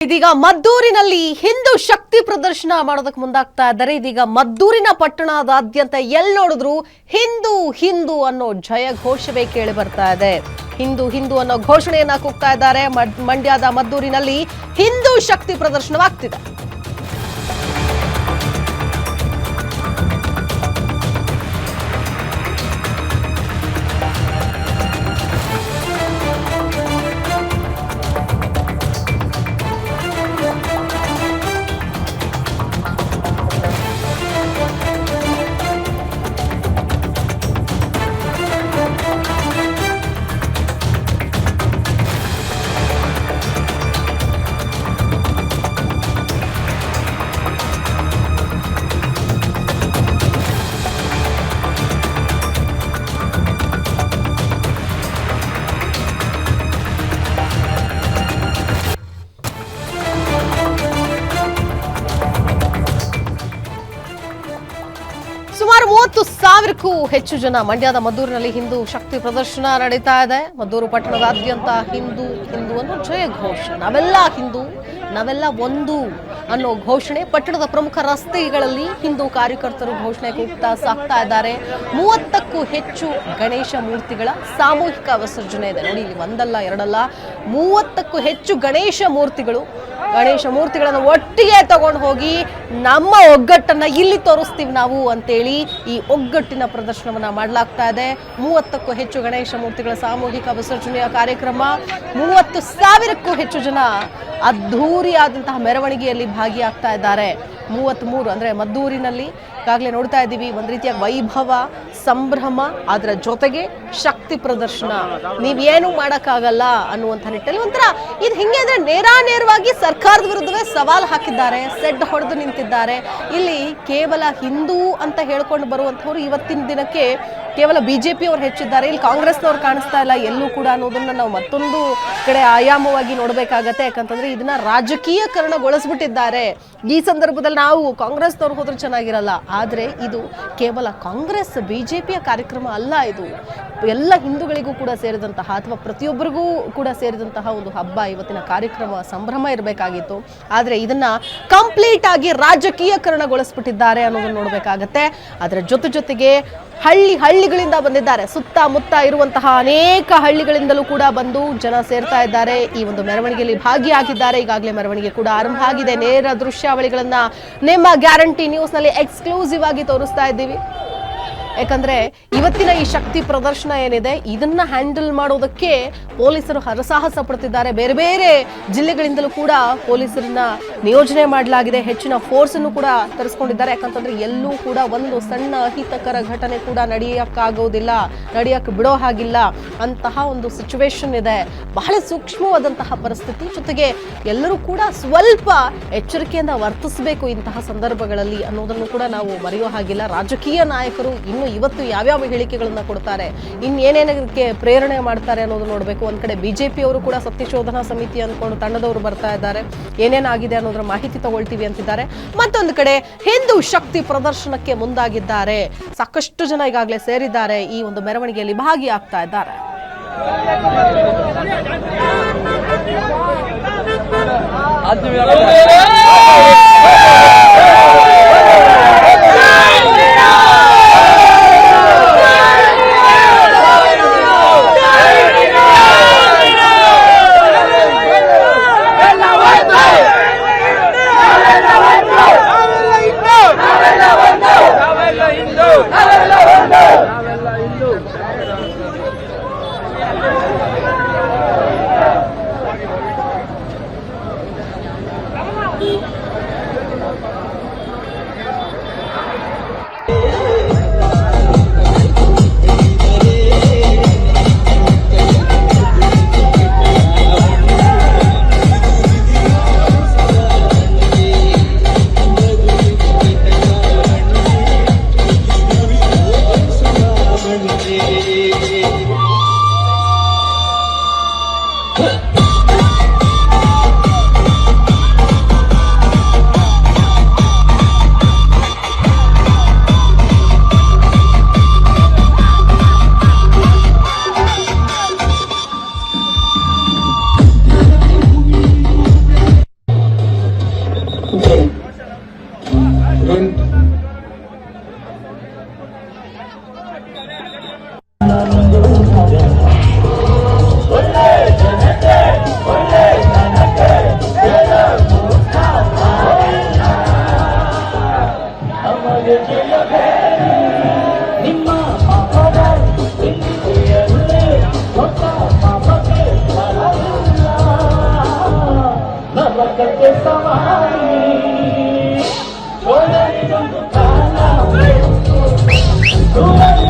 ಇದೀಗ ಮದ್ದೂರಿನಲ್ಲಿ ಹಿಂದೂ ಶಕ್ತಿ ಪ್ರದರ್ಶನ ಮಾಡೋದಕ್ಕೆ ಮುಂದಾಗ್ತಾ ಇದ್ದಾರೆ. ಇದೀಗ ಮದ್ದೂರಿನ ಪಟ್ಟಣದಾದ್ಯಂತ ಎಲ್ಲಿ ನೋಡಿದ್ರು ಹಿಂದೂ ಹಿಂದೂ ಅನ್ನೋ ಜಯ ಘೋಷವೇ ಕೇಳಿ ಬರ್ತಾ ಇದೆ. ಹಿಂದೂ ಹಿಂದೂ ಅನ್ನೋ ಘೋಷಣೆಯನ್ನ ಕೂಗ್ತಾ ಇದ್ದಾರೆ. ಮಂಡ್ಯದ ಮದ್ದೂರಿನಲ್ಲಿ ಹಿಂದೂ ಶಕ್ತಿ ಪ್ರದರ್ಶನವಾಗ್ತಿದೆ. ಸುಮಾರು 30,000ಕ್ಕೂ ಹೆಚ್ಚು ಜನ ಮಂಡ್ಯದ ಮದ್ದೂರಿನಲ್ಲಿ ಹಿಂದೂ ಶಕ್ತಿ ಪ್ರದರ್ಶನ ನಡೀತಾ ಇದೆ. ಮದ್ದೂರು ಪಟ್ಟಣದಾದ್ಯಂತ ಹಿಂದೂ ಹಿಂದೂ ಅನ್ನೋ ಜಯ ಘೋಷಣೆ, ನಾವೆಲ್ಲ ಹಿಂದೂ ನಾವೆಲ್ಲ ಒಂದು ಅನ್ನೋ ಘೋಷಣೆ. ಪಟ್ಟಣದ ಪ್ರಮುಖ ರಸ್ತೆಗಳಲ್ಲಿ ಹಿಂದೂ ಕಾರ್ಯಕರ್ತರು ಘೋಷಣೆ ಕೂಗ್ತಾ ಸಾಕ್ತಾ ಇದ್ದಾರೆ. 30ಕ್ಕೂ ಹೆಚ್ಚು ಗಣೇಶ ಮೂರ್ತಿಗಳ ಸಾಮೂಹಿಕ ವಿಸರ್ಜನೆ ಇದೆ. ನೋಡಿ, ಇಲ್ಲಿ ಒಂದಲ್ಲ ಎರಡಲ್ಲ 30ಕ್ಕೂ ಹೆಚ್ಚು ಗಣೇಶ ಮೂರ್ತಿಗಳನ್ನು ಒಟ್ಟಿಗೆ ತಗೊಂಡು ಹೋಗಿ ನಮ್ಮ ಒಗ್ಗಟ್ಟನ್ನ ಇಲ್ಲಿ ತೋರಿಸ್ತೀವಿ ನಾವು ಅಂತೇಳಿ ಈ ಒಗ್ಗಟ್ಟಿನ ಪ್ರದರ್ಶನವನ್ನ ಮಾಡಲಾಗ್ತಾ ಇದೆ. 30ಕ್ಕೂ ಹೆಚ್ಚು ಗಣೇಶ ಮೂರ್ತಿಗಳ ಸಾಮೂಹಿಕ ವಿಸರ್ಜನೆಯ ಕಾರ್ಯಕ್ರಮ. 30,000ಕ್ಕೂ ಹೆಚ್ಚು ಜನ ಅದ್ಧೂರಿಯಾದಂತಹ ಮೆರವಣಿಗೆಯಲ್ಲಿ ಭಾಗಿಯಾಗ್ತಾ ಇದ್ದಾರೆ. 33 ಅಂದ್ರೆ ಮದ್ದೂರಿನಲ್ಲಿ ಈಗಾಗಲೇ ನೋಡ್ತಾ ಇದ್ದೀವಿ, ಒಂದು ರೀತಿಯ ವೈಭವ, ಸಂಭ್ರಮ, ಅದರ ಜೊತೆಗೆ ಶಕ್ತಿ ಪ್ರದರ್ಶನ. ನೀವೇನು ಮಾಡೋಕ್ಕಾಗಲ್ಲ ಅನ್ನುವಂಥ ನಿಟ್ಟಲ್ಲಿ ಒಂಥರ ಇದು ಹಿಂಗೆ ಅಂದ್ರೆ ನೇರವಾಗಿ ಸರ್ಕಾರದ ವಿರುದ್ಧವೇ ಸವಾಲು ಹಾಕಿದ್ದಾರೆ, ಸೆಡ್ ಹೊಡೆದು ನಿಂತಿದ್ದಾರೆ. ಇಲ್ಲಿ ಕೇವಲ ಹಿಂದೂ ಅಂತ ಹೇಳ್ಕೊಂಡು ಬರುವಂಥವ್ರು ಇವತ್ತಿನ ದಿನಕ್ಕೆ ಕೇವಲ ಬಿಜೆಪಿ ಅವರು ಹೆಚ್ಚಿದ್ದಾರೆ, ಇಲ್ಲಿ ಕಾಂಗ್ರೆಸ್ನವ್ರು ಕಾಣಿಸ್ತಾ ಇಲ್ಲ ಎಲ್ಲೂ ಕೂಡ ಅನ್ನೋದನ್ನ ನಾವು ಮತ್ತೊಂದು ಕಡೆ ಆಯಾಮವಾಗಿ ನೋಡ್ಬೇಕಾಗತ್ತೆ. ಯಾಕಂತಂದ್ರೆ ಇದನ್ನ ರಾಜಕೀಯಕರಣಗೊಳಿಸ್ಬಿಟ್ಟಿದ್ದಾರೆ. ಈ ಸಂದರ್ಭದಲ್ಲಿ ನಾವು ಕಾಂಗ್ರೆಸ್ನವ್ರು ಹೋದ್ರೆ ಚೆನ್ನಾಗಿರಲ್ಲ, ಆದ್ರೆ ಇದು ಕೇವಲ ಕಾಂಗ್ರೆಸ್ ಬಿಜೆಪಿಯ ಕಾರ್ಯಕ್ರಮ ಅಲ್ಲ, ಇದು ಎಲ್ಲ ಹಿಂದೂಗಳಿಗೂ ಕೂಡ ಸೇರಿದಂತಹ ಅಥವಾ ಪ್ರತಿಯೊಬ್ಬರಿಗೂ ಕೂಡ ಸೇರಿದಂತಹ ಒಂದು ಹಬ್ಬ. ಇವತ್ತಿನ ಕಾರ್ಯಕ್ರಮ ಸಂಭ್ರಮ ಇರಬೇಕಾಗಿತ್ತು, ಆದ್ರೆ ಇದನ್ನ ಕಂಪ್ಲೀಟ್ ಆಗಿ ರಾಜಕೀಯಕರಣಗೊಳಿಸ್ಬಿಟ್ಟಿದ್ದಾರೆ ಅನ್ನೋದನ್ನ ನೋಡ್ಬೇಕಾಗತ್ತೆ. ಅದರ ಜೊತೆಗೆ ಹಳ್ಳಿಗಳಿಂದ ಬಂದಿದ್ದಾರೆ, ಸುತ್ತಮುತ್ತ ಇರುವಂತಹ ಅನೇಕ ಹಳ್ಳಿಗಳಿಂದಲೂ ಕೂಡ ಬಂದು ಜನ ಸೇರ್ತಾ ಇದ್ದಾರೆ. ಈ ಒಂದು ಮೆರವಣಿಗೆಯಲ್ಲಿ ಭಾಗಿಯಾಗಿದ್ದಾರೆ. ಈಗಾಗಲೇ ಮೆರವಣಿಗೆ ಕೂಡ ಆರಂಭ ಆಗಿದೆ. ನೇರ ದೃಶ್ಯಾವಳಿಗಳನ್ನ ನಿಮ್ಮ ಗ್ಯಾರಂಟಿ ನ್ಯೂಸ್ ನಲ್ಲಿ ಎಕ್ಸ್ಕ್ಲೂಸಿವ್ ಆಗಿ ತೋರಿಸ್ತಾ ಇದ್ದೀವಿ. ಯಾಕಂದ್ರೆ ಇವತ್ತಿನ ಈ ಶಕ್ತಿ ಪ್ರದರ್ಶನ ಏನಿದೆ ಇದನ್ನ ಹ್ಯಾಂಡಲ್ ಮಾಡೋದಕ್ಕೆ ಪೊಲೀಸರು ಹರಸಾಹಸ ಪಡ್ತಿದ್ದಾರೆ. ಬೇರೆ ಬೇರೆ ಜಿಲ್ಲೆಗಳಿಂದಲೂ ಕೂಡ ಪೊಲೀಸರನ್ನ ನಿಯೋಜನೆ ಮಾಡಲಾಗಿದೆ. ಹೆಚ್ಚಿನ ಫೋರ್ಸ್ ಅನ್ನು ಕೂಡ ತರಿಸ್ಕೊಂಡಿದ್ದಾರೆ. ಯಾಕಂತಂದ್ರೆ ಎಲ್ಲೂ ಕೂಡ ಒಂದು ಸಣ್ಣ ಅಹಿತಕರ ಘಟನೆ ಕೂಡ ನಡೆಯಕ್ಕೆ ಬಿಡೋ ಹಾಗಿಲ್ಲ ಅಂತಹ ಒಂದು ಸಿಚುವೇಶನ್ ಇದೆ. ಬಹಳ ಸೂಕ್ಷ್ಮವಾದಂತಹ ಪರಿಸ್ಥಿತಿ. ಜೊತೆಗೆ ಎಲ್ಲರೂ ಕೂಡ ಸ್ವಲ್ಪ ಎಚ್ಚರಿಕೆಯಿಂದ ವರ್ತಿಸಬೇಕು ಇಂತಹ ಸಂದರ್ಭಗಳಲ್ಲಿ ಅನ್ನೋದನ್ನು ಕೂಡ ನಾವು ಮರೆಯೋ ಹಾಗಿಲ್ಲ. ರಾಜಕೀಯ ನಾಯಕರು ಇನ್ನು ಇವತ್ತು ಯಾವ್ಯಾವ ಹೇಳಿಕೆಗಳನ್ನ ಕೊಡ್ತಾರೆ, ಇನ್ನೇನೇನಕ್ಕೆ ಪ್ರೇರಣೆ ಮಾಡ್ತಾರೆ ಅನ್ನೋದು ನೋಡಬೇಕು. ಒಂದ್ ಕಡೆ ಬಿಜೆಪಿ ಅವರು ಕೂಡ ಸತ್ಯಶೋಧನಾ ಸಮಿತಿ ಅಂದ್ಕೊಂಡು ತಂಡದವರು ಬರ್ತಾ ಇದ್ದಾರೆ, ಏನೇನಾಗಿದೆ ಅನ್ನೋದ್ರ ಮಾಹಿತಿ ತಗೊಳ್ತೀವಿ ಅಂತಿದ್ದಾರೆ. ಮತ್ತೊಂದು ಕಡೆ ಹಿಂದೂ ಶಕ್ತಿ ಪ್ರದರ್ಶನಕ್ಕೆ ಮುಂದಾಗಿದ್ದಾರೆ. ಸಾಕಷ್ಟು ಜನ ಈಗಾಗಲೇ ಸೇರಿದ್ದಾರೆ, ಈ ಒಂದು ಮೆರವಣಿಗೆಯಲ್ಲಿ ಭಾಗಿಯಾಗ್ತಾ ಇದ್ದಾರೆ. Sawari,